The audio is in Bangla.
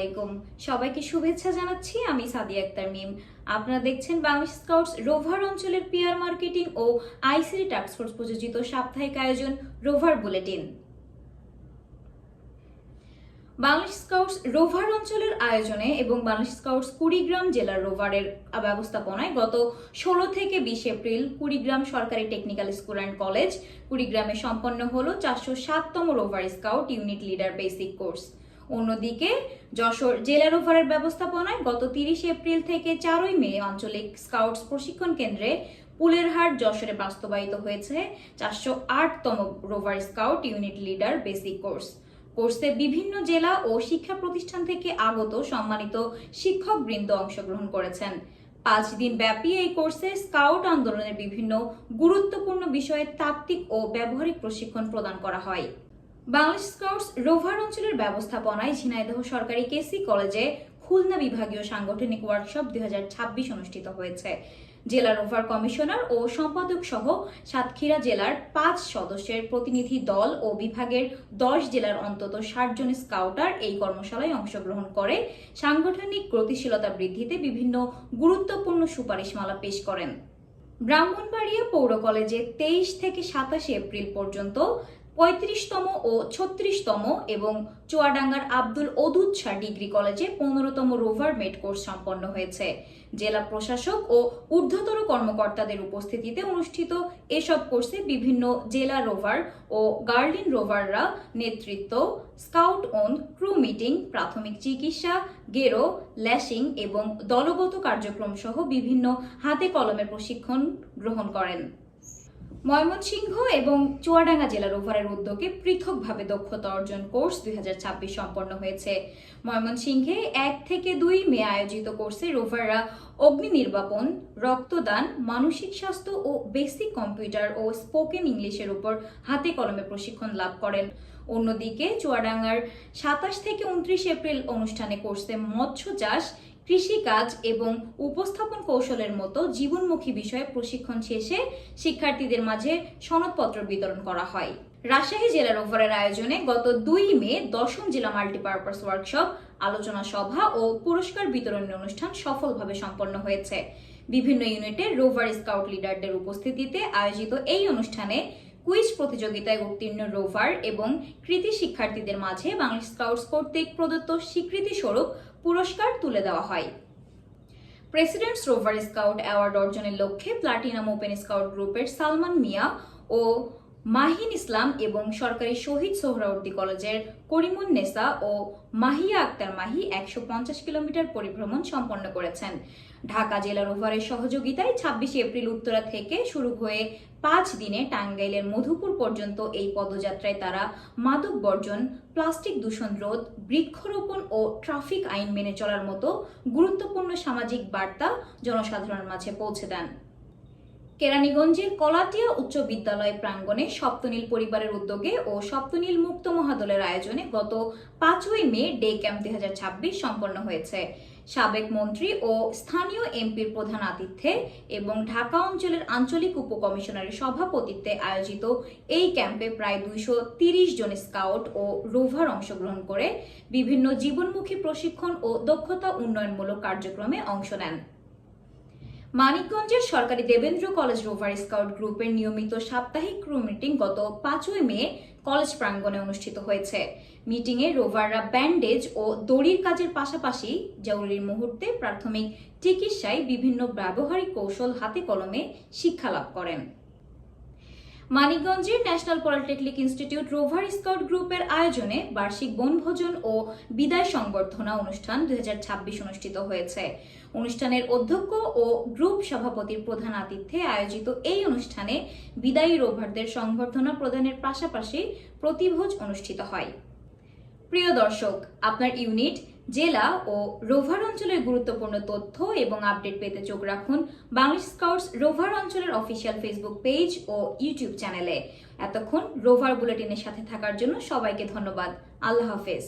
আলাইকুম। সবাইকে শুভেচ্ছা জানাচ্ছি। আমি সাদিয়া আক্তার মিম। আপনারা দেখছেন বাংলাদেশ স্কাউটস রোভার অঞ্চলের পিআর মার্কেটিং ও আইসিটি টাস্কফোর্স প্রযোজিত সাপ্তাহিক আয়োজন rover bulletin. Bangladesh scouts rover অঞ্চলের আয়োজনে এবং বাংলাদেশ স্কাউটস কুড়িগ্রাম জেলার রোভারের ব্যবস্থাপনায় গত 16 থেকে 20 এপ্রিল কুড়িগ্রাম সরকারি টেকনিক্যাল স্কুল অ্যান্ড কলেজ কুড়িগ্রামে সম্পন্ন হলো 407তম rover scout unit leader basic course. অন্যদিকে যশোর জেলা রোভারের ব্যবস্থাপনায় গত 30 এপ্রিল থেকে 4 মে আঞ্চলিক স্কাউটস প্রশিক্ষণ কেন্দ্রে পুলেরহাট যশোরে বাস্তবায়িত হয়েছে 408তম rover scout unit leader basic course. কোর্সে বিভিন্ন জেলা ও শিক্ষা প্রতিষ্ঠান থেকে আগত সম্মানিত শিক্ষকবৃন্দ অংশগ্রহণ করেছেন। 5 দিন ব্যাপী এই কোর্সে স্কাউট আন্দোলনের বিভিন্ন গুরুত্বপূর্ণ বিষয়ে তাত্ত্বিক ও ব্যবহারিক প্রশিক্ষণ প্রদান করা হয়। বাংলাদেশ স্কাউটস রোভার অঞ্চলের ব্যবস্থাপনায় ঝিনাইদহ সরকারি কেসি কলেজে খুলনা বিভাগীয় সাংগঠনিক ওয়ার্কশপ 2026 অনুষ্ঠিত হয়েছে। জেলা রোভার কমিশনার ও সম্পাদক সহ সাতক্ষীরা জেলার 5 সদস্যের প্রতিনিধি দল ও বিভাগের 10 জেলার অন্তত 60 জন স্কাউটার এই কর্মশালায় অংশগ্রহণ করে সাংগঠনিক গতিশীলতা বৃদ্ধিতে বিভিন্ন গুরুত্বপূর্ণ সুপারিশমালা পেশ করেন। ব্রাহ্মণবাড়িয়া পৌর কলেজে 23 থেকে 27 এপ্রিল পর্যন্ত 35তম ও 36তম এবং চুয়াডাঙ্গার আব্দুল ওদুদ শাহ ডিগ্রি কলেজে 15তম রোভার মেড কোর্স সম্পন্ন হয়েছে। জেলা প্রশাসক ও ঊর্ধ্বতর কর্মকর্তাদের উপস্থিতিতে অনুষ্ঠিত এসব কোর্সে বিভিন্ন জেলা রোভার ও গার্লিন রোভাররা নেতৃত্ব, স্কাউট অন, ক্রু মিটিং, প্রাথমিক চিকিৎসা, গেরো, ল্যাশিং এবং দলগত কার্যক্রম সহ বিভিন্ন হাতে কলমে প্রশিক্ষণ গ্রহণ করেন। ময়মনসিংহ এবং চুয়াডাঙ্গা জেলা রোভারের উদ্যোগে পৃথকভাবে দক্ষতা অর্জন কোর্স 2026 সম্পন্ন হয়েছে। ময়মনসিংহে 1 থেকে 2 মে আয়োজিত কোর্সে রোভাররা অগ্নি নির্বাপন, রক্তদান, মানসিক স্বাস্থ্য ও বেসিক কম্পিউটার ও স্পোকেন ইংলিশের উপর হাতে কলমে প্রশিক্ষণ লাভ করেন। অন্যদিকে চুয়াডাঙ্গার 27 থেকে 29 এপ্রিল অনুষ্ঠানে কোর্সে মৎস্য চাষ, কৃষিকাজ এবং উপস্থাপন কৌশলের মতো জীবনমুখী বিষয়ে প্রশিক্ষণ শেষে শিক্ষার্থীদের মাঝে সনদপত্র বিতরণ করা হয়। রাজশাহী জেলা রোভারের আয়োজনে গত 2 মে 10ম জেলা মাল্টিপারপাস ওয়ার্কশপ, আলোচনা সভা ও পুরস্কার বিতরণী অনুষ্ঠান সফলভাবে সম্পন্ন হয়েছে। বিভিন্ন ইউনিটের রোভার স্কাউট লিডারদের উপস্থিতিতে আয়োজিত এই অনুষ্ঠানে কুইজ প্রতিযোগিতায় উত্তীর্ণ রোভার এবং কৃতি শিক্ষার্থীদের মাঝে বাংলাদেশ স্কাউটস কর্তৃক প্রদত্ত স্বীকৃতি স্বরূপ পুরস্কার তুলে দেওয়া হয়। প্রেসিডেন্টস রোভার স্কাউট অ্যাওয়ার্ড অর্জনের লক্ষ্যে প্লাটিনাম ওপেন স্কাউট গ্রুপের সালমান মিয়া ও মাহিন ইসলাম এবং সরকারি শহীদ সোহরাওয়ার্দী কলেজের করিমুন নেসা ও মাহিয়া আক্তার মাহি 150 কিলোমিটার পরিভ্রমণ সম্পন্ন করেছেন। ঢাকা জেলা রোভারের সহযোগিতায় 26 এপ্রিল উত্তরা থেকে শুরু হয়ে 5 দিনে টাঙ্গাইলের মধুপুর পর্যন্ত এই পদযাত্রায় তারা মাদক বর্জন, প্লাস্টিক দূষণ রোধ, বৃক্ষরোপণ ও ট্রাফিক আইন মেনে চলার মতো গুরুত্বপূর্ণ সামাজিক বার্তা জনসাধারণের মাঝে পৌঁছে দেন। কেরানীগঞ্জের কলাটিয়া উচ্চ বিদ্যালয় প্রাঙ্গণে সপ্তনীল পরিবারের উদ্যোগে ও সপ্তনীল মুক্ত মহাদলের আয়োজনে গত 5 মে ডে ক্যাম্প 2026 সম্পন্ন হয়েছে। সাবেক মন্ত্রী ও স্থানীয় এমপির প্রধান আতিথ্যে এবং ঢাকা অঞ্চলের আঞ্চলিক উপকমিশনারের সভাপতিত্বে আয়োজিত এই ক্যাম্পে প্রায় 230 জন স্কাউট ও রোভার অংশগ্রহণ করে বিভিন্ন জীবনমুখী প্রশিক্ষণ ও দক্ষতা উন্নয়নমূলক কার্যক্রমে অংশ নেন। মানিকগঞ্জের সরকারি দেবেন্দ্র কলেজ রোভার স্কাউট গ্রুপের নিয়মিত সাপ্তাহিক ক্রু মিটিং গত 5 মে কলেজ প্রাঙ্গণে অনুষ্ঠিত হয়েছে। মিটিংয়ে রোভাররা ব্যান্ডেজ ও দড়ির কাজের পাশাপাশি জরুরি মুহূর্তে প্রাথমিক চিকিৎসায় বিভিন্ন ব্যবহারিক কৌশল হাতে কলমে শিক্ষা লাভ করেন। মানিকগঞ্জের national polytechnic institute rover scout গ্রুপের আয়োজনে বার্ষিক বনভোজন ও বিদায় সংবর্ধনা অনুষ্ঠান 2026 অনুষ্ঠিত হয়েছে। অনুষ্ঠানের অধ্যক্ষ ও গ্রুপ সভাপতির প্রধান আতিথ্যে আয়োজিত এই অনুষ্ঠানে বিদায়ী রোভারদের সংবর্ধনা প্রদানের পাশাপাশি প্রতিভোজ অনুষ্ঠিত হয়। প্রিয় দর্শক, আপনার ইউনিট, জেলা ও রোভার অঞ্চলের গুরুত্বপূর্ণ তথ্য এবং আপডেট পেতে চোখ রাখুন বাংলাদেশ স্কাউটস রোভার অঞ্চলের অফিসিয়াল ফেসবুক পেজ ও ইউটিউব চ্যানেলে। এতক্ষণ রোভার বুলেটিনের সাথে থাকার জন্য সবাইকে ধন্যবাদ। আল্লাহ হাফেজ।